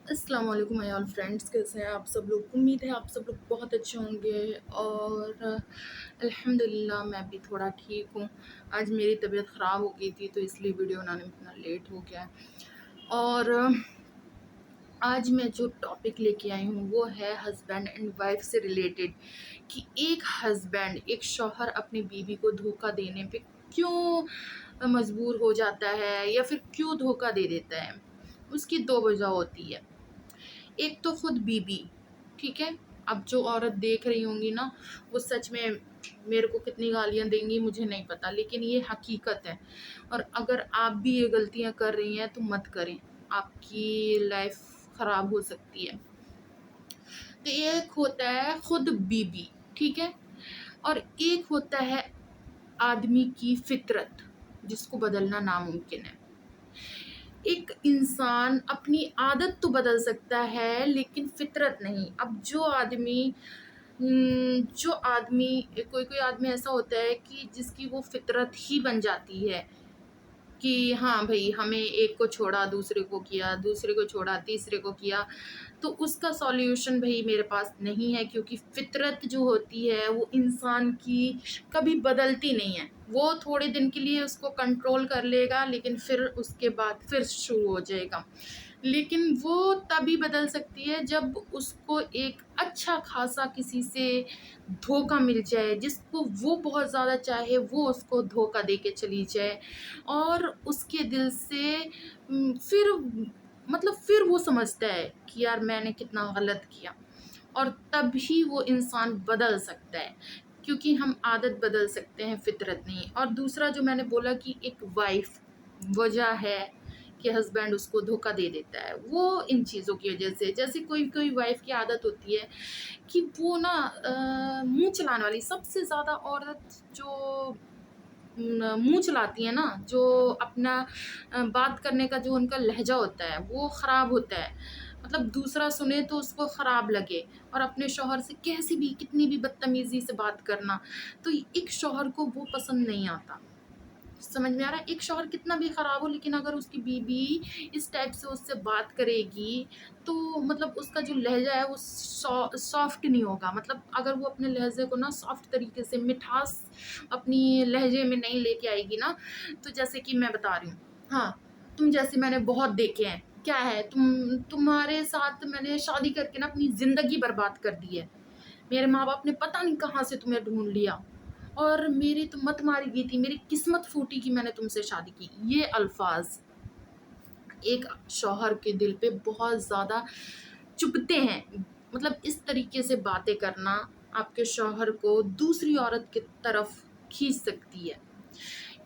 अस्सलाम वालेकुम my all friends, कैसे हैं आप सब लोग। उम्मीद है आप सब लोग बहुत अच्छे होंगे और अल्हम्दुलिल्लाह मैं भी थोड़ा ठीक हूँ। आज मेरी तबीयत ख़राब हो गई थी तो इसलिए वीडियो बनाने में इतना लेट हो गया है। और आज मैं जो टॉपिक लेके आई हूँ वो है हस्बैंड एंड वाइफ से रिलेटेड, कि एक हस्बैंड, एक शौहर अपनी बीवी को धोखा देने पे क्यों मजबूर हो जाता है या फिर क्यों धोखा दे देता है। उसकी दो वजह होती है। एक तो खुद बीबी, ठीक है। अब जो औरत देख रही होंगी ना, वो सच में मेरे को कितनी गालियां देंगी मुझे नहीं पता, लेकिन ये हकीकत है। और अगर आप भी ये गलतियां कर रही हैं तो मत करें, आपकी लाइफ खराब हो सकती है। तो एक होता है खुद बीबी, ठीक है, और एक होता है आदमी की फितरत, जिसको बदलना नामुमकिन है। एक इंसान अपनी आदत तो बदल सकता है लेकिन फितरत नहीं। अब जो आदमी, कोई कोई आदमी ऐसा होता है कि जिसकी वो फितरत ही बन जाती है कि हाँ भाई, हमें एक को छोड़ा दूसरे को किया, दूसरे को छोड़ा तीसरे को किया। तो उसका सॉल्यूशन भाई मेरे पास नहीं है, क्योंकि फितरत जो होती है वो इंसान की कभी बदलती नहीं है। वो थोड़े दिन के लिए उसको कंट्रोल कर लेगा लेकिन फिर उसके बाद फिर शुरू हो जाएगा। लेकिन वो तभी बदल सकती है जब उसको एक अच्छा खासा किसी से धोखा मिल जाए, जिसको वो बहुत ज़्यादा चाहे वो उसको धोखा दे के चली जाए और उसके दिल से फिर फिर वो समझता है कि यार मैंने कितना गलत किया, और तभी वो इंसान बदल सकता है, क्योंकि हम आदत बदल सकते हैं, फितरत नहीं। और दूसरा जो मैंने बोला कि एक वाइफ वजह है कि हस्बैंड उसको धोखा दे देता है, वो इन चीज़ों की वजह से, जैसे कोई कोई वाइफ की आदत होती है कि वो ना मुंह चलाने वाली, सबसे ज़्यादा औरत जो मुँह चलाती हैं ना, जो अपना बात करने का जो उनका लहज़ा होता है वो ख़राब होता है। मतलब दूसरा सुने तो उसको ख़राब लगे, और अपने शौहर से कैसी भी कितनी भी बदतमीज़ी से बात करना, तो एक शौहर को वो पसंद नहीं आता। समझ में आ रहा है? एक शौहर कितना भी ख़राब हो लेकिन अगर उसकी बीवी इस टाइप से उससे बात करेगी तो मतलब उसका जो लहज़ा है वो सॉफ्ट नहीं होगा। मतलब अगर वो अपने लहज़े को ना सॉफ्ट तरीके से, मिठास अपनी लहज़े में नहीं लेके आएगी ना, तो जैसे कि मैं बता रही हूँ, हाँ, तुम जैसे मैंने बहुत देखे हैं, क्या है, तुम्हारे साथ मैंने शादी करके ना अपनी ज़िंदगी बर्बाद कर दी है। मेरे माँ-बाप ने पता नहीं कहाँ से तुम्हें ढूँढ लिया और मेरी तो मत मारी गई थी, मेरी किस्मत फूटी कि मैंने तुमसे शादी की। ये अल्फ़ाज़ एक शौहर के दिल पे बहुत ज़्यादा चुभते हैं। मतलब इस तरीके से बातें करना आपके शौहर को दूसरी औरत की तरफ खींच सकती है।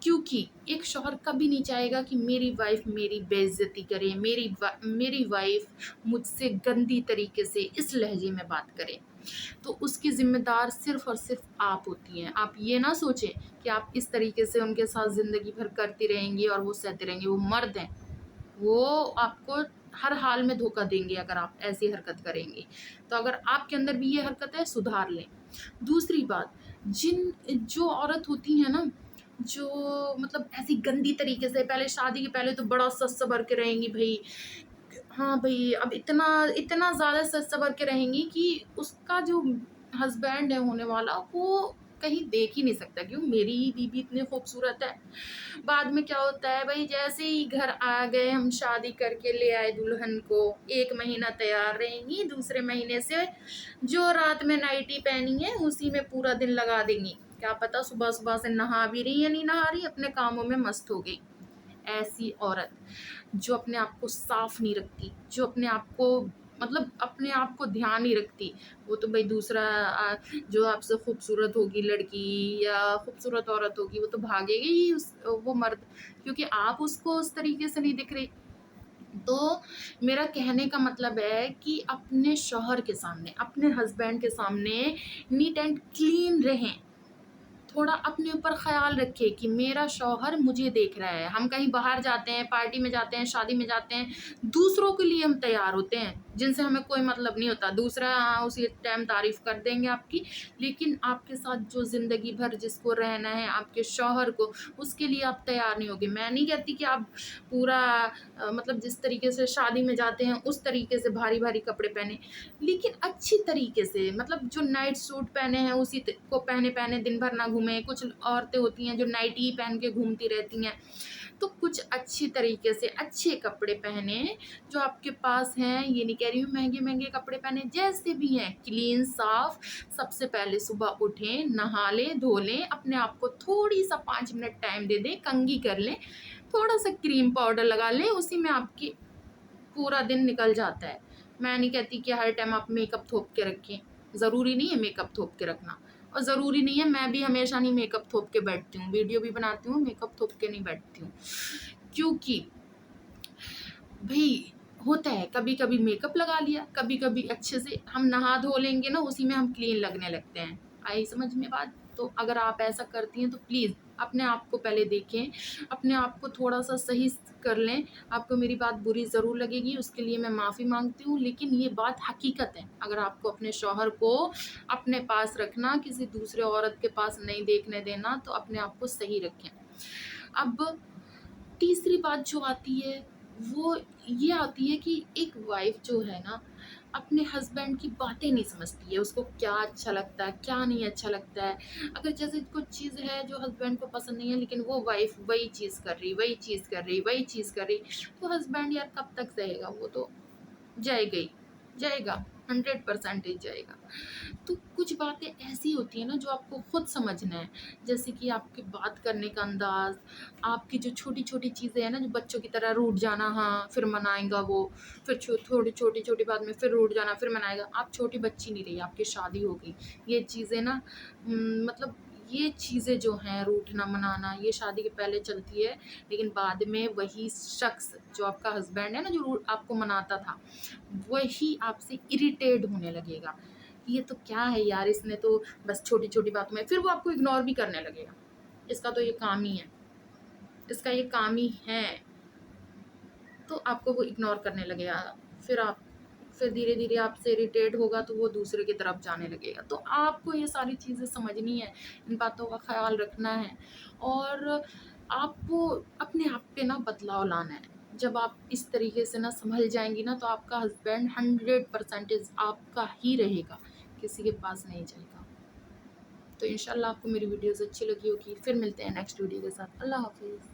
क्योंकि एक शौहर कभी नहीं चाहेगा कि मेरी वाइफ़ मेरी बेइज़्ज़ती करे, मेरी वाइफ़ मुझसे गंदी तरीके से इस लहज़े में बात करे। तो उसकी ज़िम्मेदार सिर्फ़ और सिर्फ़ आप होती हैं। आप ये ना सोचें कि आप इस तरीके से उनके साथ ज़िंदगी भर करती रहेंगी और वो सहते रहेंगे। वो मर्द हैं, वो आपको हर हाल में धोखा देंगे अगर आप ऐसी हरकत करेंगी। तो अगर आपके अंदर भी ये हरकत है, सुधार लें। दूसरी बात, जो औरत होती है ना, जो मतलब ऐसी गंदी तरीके से, पहले शादी के पहले तो बड़ा सज-सवर के रहेंगी भई, हाँ भई, अब इतना इतना ज़्यादा सज-सवर के रहेंगी कि उसका जो हस्बैंड है होने वाला, वो कहीं देख ही नहीं सकता, क्यों, मेरी ही बीबी इतनी खूबसूरत है। बाद में क्या होता है भई, जैसे ही घर आ गए, हम शादी करके ले आए दुल्हन को, 1 महीना तैयार रहेंगी, दूसरे महीने से जो रात में नाइटी पहनी है उसी में पूरा दिन लगा देंगी। क्या पता सुबह-सुबह से नहा भी रही है, नहीं नहा रही, अपने कामों में मस्त हो गई। ऐसी औरत जो अपने आप को साफ नहीं रखती, जो अपने आप को मतलब अपने आप को ध्यान नहीं रखती, वो तो भाई दूसरा जो आपसे खूबसूरत होगी लड़की या खूबसूरत औरत होगी, वो तो भागेगी ही वो मर्द, क्योंकि आप उसको उस तरीके से नहीं दिख रही। तो मेरा कहने का मतलब है कि अपने शौहर के सामने, अपने हस्बैंड के सामने नीट एंड क्लीन रहें। थोड़ा अपने ऊपर ख़्याल रखिए कि मेरा शौहर मुझे देख रहा है। हम कहीं बाहर जाते हैं, पार्टी में जाते हैं, शादी में जाते हैं, दूसरों के लिए हम तैयार होते हैं, जिनसे हमें कोई मतलब नहीं होता। दूसरा हाँ, उसी टाइम तारीफ़ कर देंगे आपकी, लेकिन आपके साथ जो ज़िंदगी भर जिसको रहना है, आपके शौहर को, उसके लिए आप तैयार नहीं होगे। मैं नहीं कहती कि आप पूरा मतलब जिस तरीके से शादी में जाते हैं, उस तरीके से भारी-भारी कपड़े पहने, लेकिन अच्छी तरीके से, मतलब जो नाइट सूट पहने हैं उसी को पहने दिन भर ना घूमें। कुछ औरतें होती हैं जो नाइटी ही पहन के घूमती रहती हैं, तो कुछ अच्छी तरीके से अच्छे कपड़े पहने जो आपके पास हैं। ये नहीं कह रही हूँ महंगे महंगे कपड़े पहने, जैसे भी हैं क्लीन साफ। सबसे पहले सुबह उठें, नहा लें, धो लें, अपने आप को थोड़ी सा 5 मिनट टाइम दे दें, कंघी कर लें, थोड़ा सा क्रीम पाउडर लगा लें, उसी में आपकी पूरा दिन निकल जाता है। मैं नहीं कहती कि हर टाइम आप मेकअप थोप के रखें, ज़रूरी नहीं है मेकअप थोप के रखना, और ज़रूरी नहीं है मैं भी हमेशा नहीं मेकअप थोप के बैठती हूँ। वीडियो भी बनाती हूँ, मेकअप थोप के नहीं बैठती हूँ, क्योंकि भई होता है कभी कभी मेकअप लगा लिया, कभी कभी अच्छे से हम नहा धो लेंगे ना, उसी में हम क्लीन लगने लगते हैं। आई समझ में बात? तो अगर आप ऐसा करती हैं तो प्लीज़ अपने आप को पहले देखें, अपने आप को थोड़ा सा सही कर लें। आपको मेरी बात बुरी ज़रूर लगेगी, उसके लिए मैं माफ़ी मांगती हूँ, लेकिन ये बात हकीकत है। अगर आपको अपने शौहर को अपने पास रखना, किसी दूसरे औरत के पास नहीं देखने देना, तो अपने आप को सही रखें। अब तीसरी बात जो आती है वो ये आती है कि एक वाइफ जो है ना, अपने हस्बैंड की बातें नहीं समझती है, उसको क्या अच्छा लगता है, क्या नहीं अच्छा लगता है। अगर जैसे कुछ चीज़ है जो हस्बैंड को पसंद नहीं है, लेकिन वो वाइफ वही चीज़ कर रही, वही चीज़ कर रही, वही चीज़ कर रही, तो हस्बैंड यार कब तक सहेगा? वो तो जाएगा ही, जाएगा, 100% जाएगा। तो कुछ बातें ऐसी होती हैं ना जो आपको खुद समझना है, जैसे कि आपके बात करने का अंदाज़, आपकी जो छोटी-छोटी चीज़ें हैं ना, जो बच्चों की तरह रूठ जाना, हाँ, फिर मनाएगा वो, फिर थोड़ी छोटी-छोटी बात में फिर रूठ जाना, फिर मनाएगा। आप छोटी बच्ची नहीं रही, आपकी शादी हो गई। ये चीज़ें ना मतलब ये चीज़ें जो हैं रूठना, मनाना, ये शादी के पहले चलती है, लेकिन बाद में वही शख्स जो आपका हस्बैंड है ना, जो आपको मनाता था, वही आपसे इरिटेट होने लगेगा। ये तो क्या है यार, इसने तो बस छोटी-छोटी बातों में, फिर वो आपको इग्नोर भी करने लगेगा। इसका तो ये काम ही है, इसका ये काम ही है, तो आपको वो इग्नोर करने लगेगा। फिर धीरे-धीरे आपसे इरिटेट होगा तो वो दूसरे की तरफ जाने लगेगा। तो आपको ये सारी चीज़ें समझनी है, इन बातों का ख़्याल रखना है, और आपको अपने आप पे ना बदलाव लाना है। जब आप इस तरीके से ना सँभल जाएँगी ना, तो आपका हस्बैंड 100% आपका ही रहेगा, किसी के पास नहीं जाएगा। तो इंशाल्लाह आपको मेरी वीडियोज़ अच्छी लगी होगी। फिर मिलते हैं नेक्स्ट वीडियो के साथ। अल्लाह हाफ़िज़।